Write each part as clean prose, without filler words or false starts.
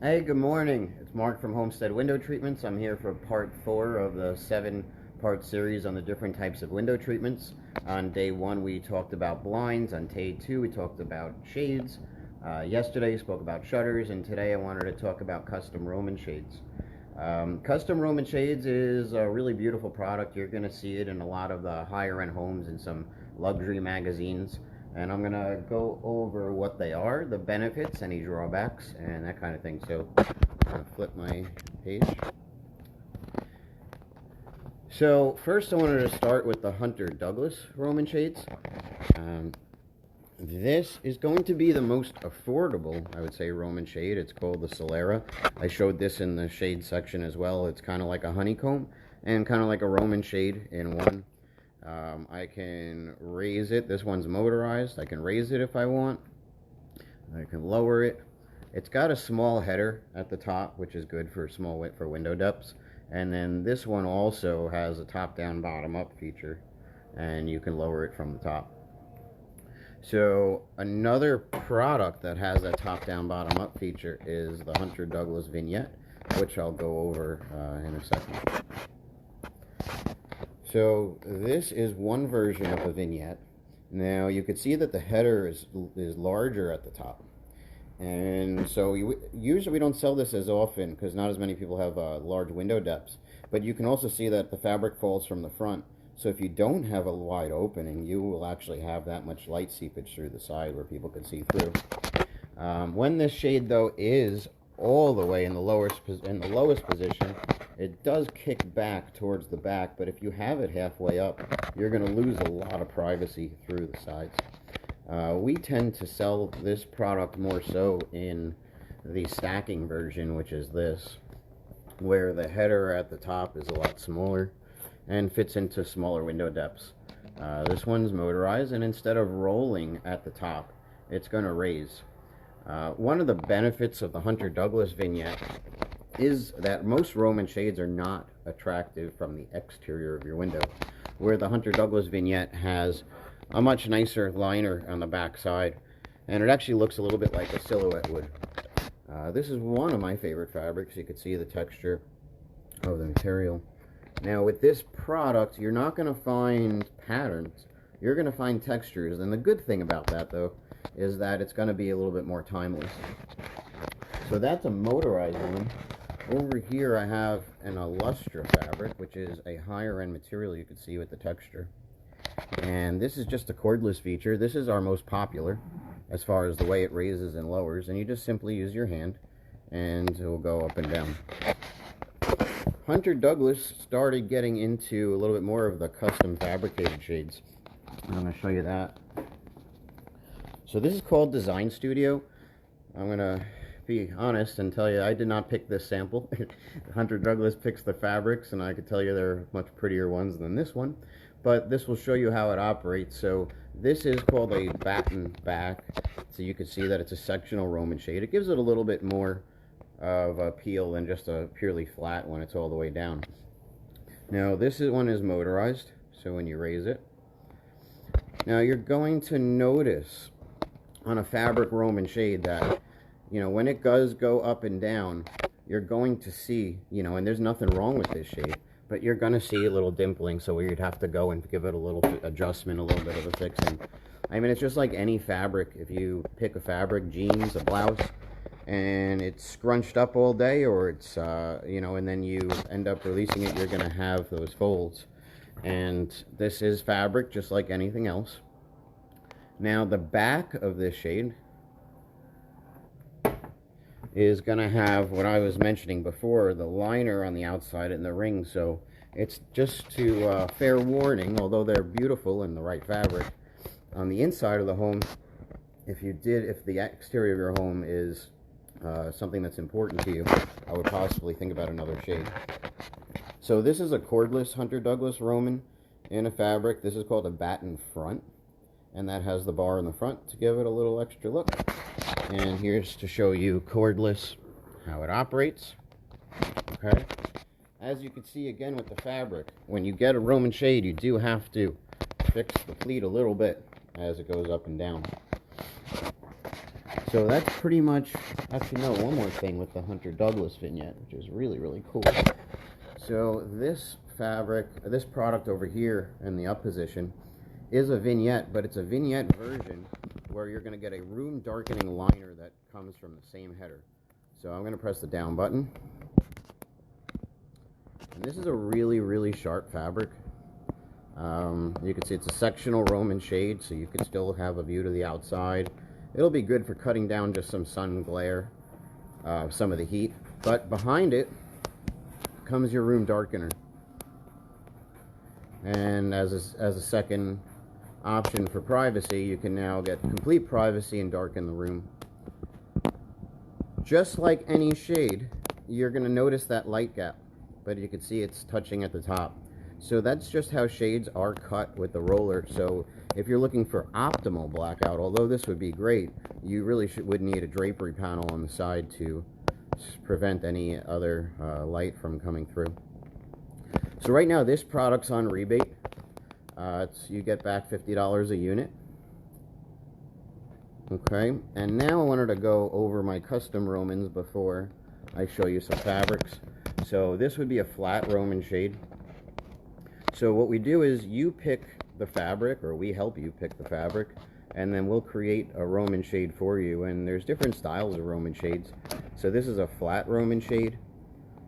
Hey, good morning. It's Mark from Homestead Window Treatments. I'm here for part 4 of the 7-part series on the different types of window treatments. On day 1 we talked about blinds. On day 2 we talked about shades. Yesterday we spoke about shutters, and today I wanted to talk about custom Roman shades. Custom Roman shades is a really beautiful product. You're going to see it in a lot of the higher end homes and some luxury magazines. And I'm going to go over what they are, the benefits, any drawbacks, and that kind of thing. So I'm going to flip my page. So first I wanted to start with the Hunter Douglas Roman shades. This is going to be the most affordable, I would say, Roman shade. It's called the Solera. I showed this in the shade section as well. It's kind of like a honeycomb and kind of like a Roman shade in one. I can raise it. This one's motorized. I can raise it if I want. I can lower it. It's got a small header at the top, which is good for for window depths. And then this one also has a top-down, bottom-up feature, and you can lower it from the top. So another product that has that top-down, bottom-up feature is the Hunter Douglas Vignette, which I'll go over in a second. So this is one version of a vignette. Now you can see that the header is larger at the top, and so usually we don't sell this as often because not as many people have large window depths. But you can also see that the fabric falls from the front, so if you don't have a wide opening, you will actually have that much light seepage through the side where people can see through. When this shade though is all the way in the lowest position, it does kick back towards the back, but if you have it halfway up, you're going to lose a lot of privacy through the sides. We tend to sell this product more so in the stacking version, which is this, where the header at the top is a lot smaller and fits into smaller window depths. This one's motorized, and instead of rolling at the top, it's going to raise. One of the benefits of the Hunter Douglas Vignette is that most Roman shades are not attractive from the exterior of your window, where the Hunter Douglas Vignette has a much nicer liner on the back side, and it actually looks a little bit like a silhouette would. This is one of my favorite fabrics. You can see the texture of the material. Now with this product, you're not going to find patterns, you're going to find textures, and the good thing about that though is that it's going to be a little bit more timeless. So that's a motorized one. Over here I have an Illustra fabric, which is a higher end material. You can see with the texture. And this is just a cordless feature. This is our most popular as far as the way it raises and lowers, and you just simply use your hand and it will go up and down. Hunter Douglas started getting into a little bit more of the custom fabricated shades. I'm going to show you that. So this is called Design Studio. I'm going to be honest and tell you I did not pick this sample. Hunter Douglas picks the fabrics, and I could tell you there are much prettier ones than this one, but this will show you how it operates. So this is called a batten back, so you can see that it's a sectional Roman shade. It gives it a little bit more of appeal than just a purely flat one. It's all the way down. Now this one is motorized, so when you raise it, now you're going to notice on a fabric Roman shade that, you know, when it does go up and down, you're going to see, you know, and there's nothing wrong with this shade, but you're going to see a little dimpling, so you'd have to go and give it a little adjustment, a little bit of a fixing. I mean, it's just like any fabric. If you pick a fabric, jeans, a blouse, and it's scrunched up all day, or it's, you know, and then you end up releasing it, you're going to have those folds. And this is fabric just like anything else. Now the back of this shade is going to have what I was mentioning before, the liner on the outside and the ring. So it's just to fair warning, although they're beautiful in the right fabric, on the inside of the home, if the exterior of your home is something that's important to you, I would possibly think about another shade. So this is a cordless Hunter Douglas Roman in a fabric. This is called a batten front, and that has the bar in the front to give it a little extra look. And here's to show you cordless, how it operates. Okay, as you can see again with the fabric, when you get a Roman shade, you do have to fix the pleat a little bit as it goes up and down. So that's pretty much, actually no, one more thing with the Hunter Douglas vignette, which is really, really cool. So this fabric, this product over here in the up position is a vignette, but it's a vignette version where you're going to get a room darkening liner that comes from the same header. So I'm going to press the down button. And this is a really, really sharp fabric. You can see it's a sectional Roman shade, so you can still have a view to the outside. It'll be good for cutting down just some sun glare, some of the heat. But behind it comes your room darkener. And as a second option for privacy, you can now get complete privacy and darken the room. Just like any shade, you're going to notice that light gap, but you can see it's touching at the top. So that's just how shades are cut with the roller. So if you're looking for optimal blackout, although this would be great, you really would need a drapery panel on the side to prevent any other light from coming through. So right now this product's on rebate. You get back $50 a unit. Okay, and now I wanted to go over my custom Romans before I show you some fabrics. So this would be a flat Roman shade. So what we do is you pick the fabric, or we help you pick the fabric, and then we'll create a Roman shade for you. And there's different styles of Roman shades. So this is a flat Roman shade.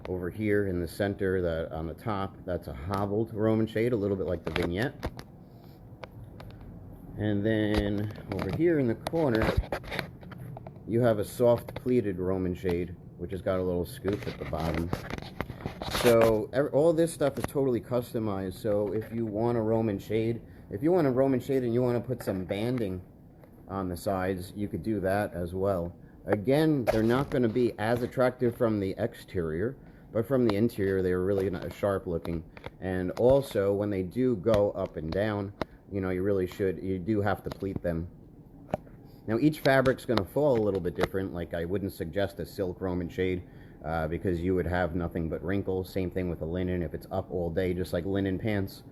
Over here in the center, on the top, that's a hobbled Roman shade, a little bit like the vignette. And then over here in the corner, you have a soft pleated Roman shade, which has got a little scoop at the bottom. So all this stuff is totally customized. So if you want a Roman shade, and you want to put some banding on the sides, you could do that as well. Again, they're not going to be as attractive from the exterior, but from the interior, they're really sharp looking. And also, when they do go up and down, you know, you do have to pleat them. Now, each fabric's going to fall a little bit different. Like, I wouldn't suggest a silk Roman shade because you would have nothing but wrinkles. Same thing with the linen if it's up all day, just like linen pants.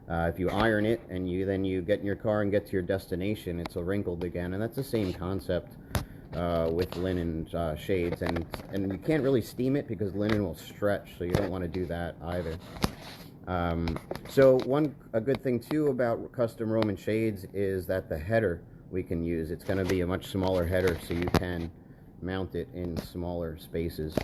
If you iron it and then you get in your car and get to your destination, it's wrinkled again. And that's the same concept with linen shades. And you can't really steam it because linen will stretch, so you don't want to do that either. So a good thing too about custom Roman shades is that the header we can use, it's going to be a much smaller header, so you can mount it in smaller spaces.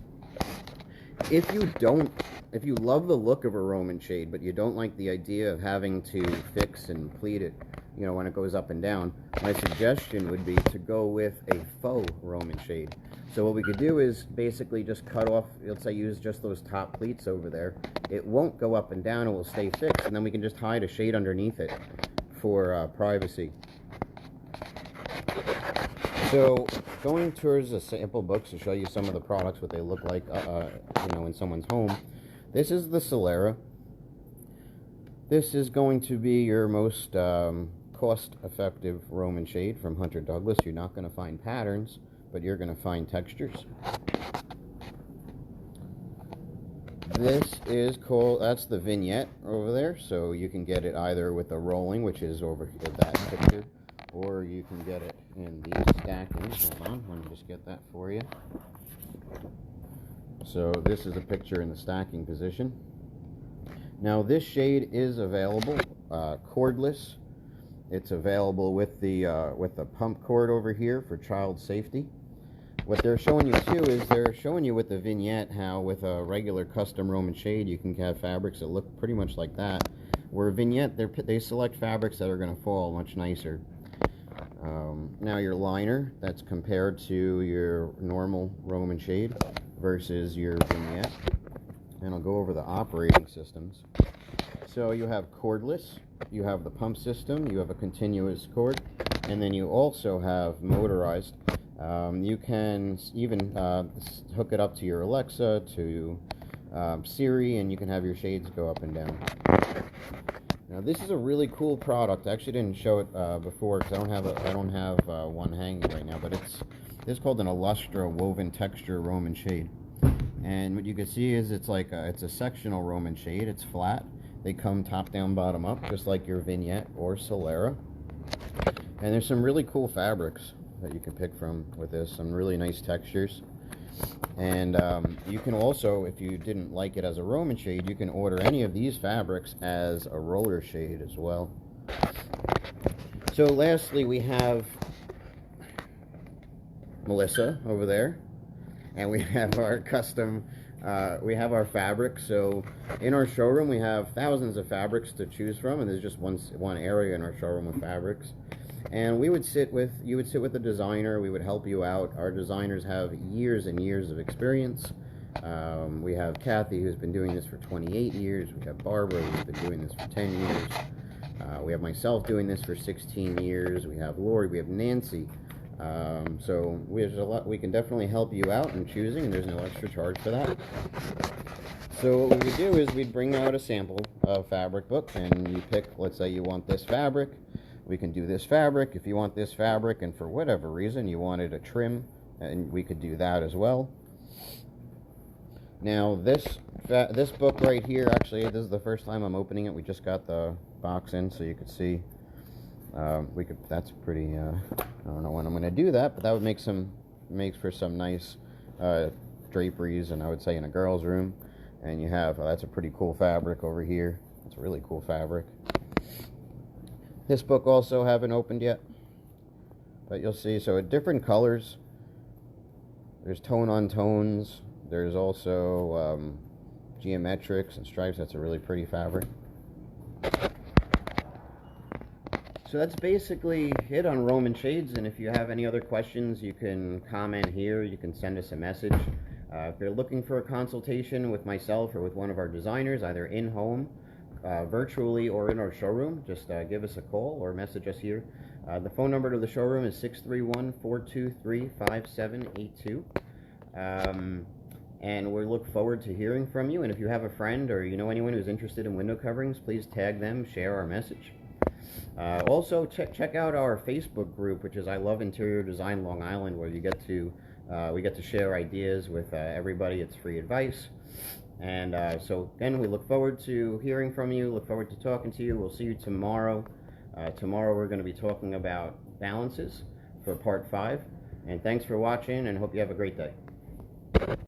If you love the look of a Roman shade, but you don't like the idea of having to fix and pleat it, you know, when it goes up and down, my suggestion would be to go with a faux Roman shade. So what we could do is basically just cut off, let's say use just those top pleats over there. It won't go up and down, it will stay fixed, and then we can just hide a shade underneath it for privacy. So going towards the sample books to show you some of the products, what they look like, you know, in someone's home. This is the Solera. This is going to be your most cost-effective Roman shade from Hunter Douglas. You're not going to find patterns, but you're going to find textures. This is called, that's the vignette over there, so you can get it either with the rolling, which is over here, that picture, or you can get it in these stackings. Hold on, let me just get that for you. So this is a picture in the stacking position. Now this shade is available cordless. It's available with the pump cord over here for child safety. What they're showing you too is they're showing you with the vignette how with a regular custom Roman shade you can have fabrics that look pretty much like that. Where vignette, they select fabrics that are going to fall much nicer. Now your liner, that's compared to your normal Roman shade versus your vignette. And I'll go over the operating systems. So you have cordless, you have the pump system, you have a continuous cord, and then you also have motorized. You can even hook it up to your Alexa, to Siri, and you can have your shades go up and down. Now this is a really cool product. I actually didn't show it before because I don't have one hanging right now, but this is called an Illustra woven texture Roman shade. And what you can see is it's a sectional Roman shade. It's flat. They come top down, bottom up, just like your vignette or Solera. And there's some really cool fabrics. that you can pick from with this. Some really nice textures. And you can also, if you didn't like it as a Roman shade, you can order any of these fabrics as a roller shade as well. So lastly, we have Melissa over there, and we have our custom, we have our fabric. So in our showroom, we have thousands of fabrics to choose from, and there's just one area in our showroom with fabrics. And you would sit with the designer. We would help you out. Our designers have years and years of experience. We have Kathy, who's been doing this for 28 years. We have Barbara, who's been doing this for 10 years. We have myself doing this for 16 years. We have Lori. We have Nancy. So there's a lot. We can definitely help you out in choosing, and there's no extra charge for that. So what we would do is we'd bring out a sample fabric book, and you pick. Let's say you want this fabric. We can do this fabric. If you want this fabric and for whatever reason you wanted a trim, and we could do that as well. Now this book right here, actually this is the first time I'm opening it. We just got the box in, so you could see. That's pretty, I don't know when I'm going to do that, but that would makes for some nice draperies, and I would say in a girl's room. And you have, that's a pretty cool fabric over here. It's a really cool fabric. This book also haven't opened yet, but you'll see. So at different colors, there's tone on tones. There's also geometrics and stripes. That's a really pretty fabric. So that's basically it on Roman Shades, and if you have any other questions, you can comment here. You can send us a message. If you're looking for a consultation with myself or with one of our designers, either in-home, virtually, or in our showroom, just give us a call or message us here. The phone number to the showroom is 631-423-5782. And we look forward to hearing from you. And if you have a friend or you know anyone who's interested in window coverings, please tag them, share our message. Also, check out our Facebook group, which is I Love Interior Design Long Island, where you get to we get to share ideas with everybody. It's free advice. And so again, we look forward to hearing from you, look forward to talking to you. We'll see you tomorrow. Tomorrow we're going to be talking about balances for part 5. And thanks for watching, and hope you have a great day.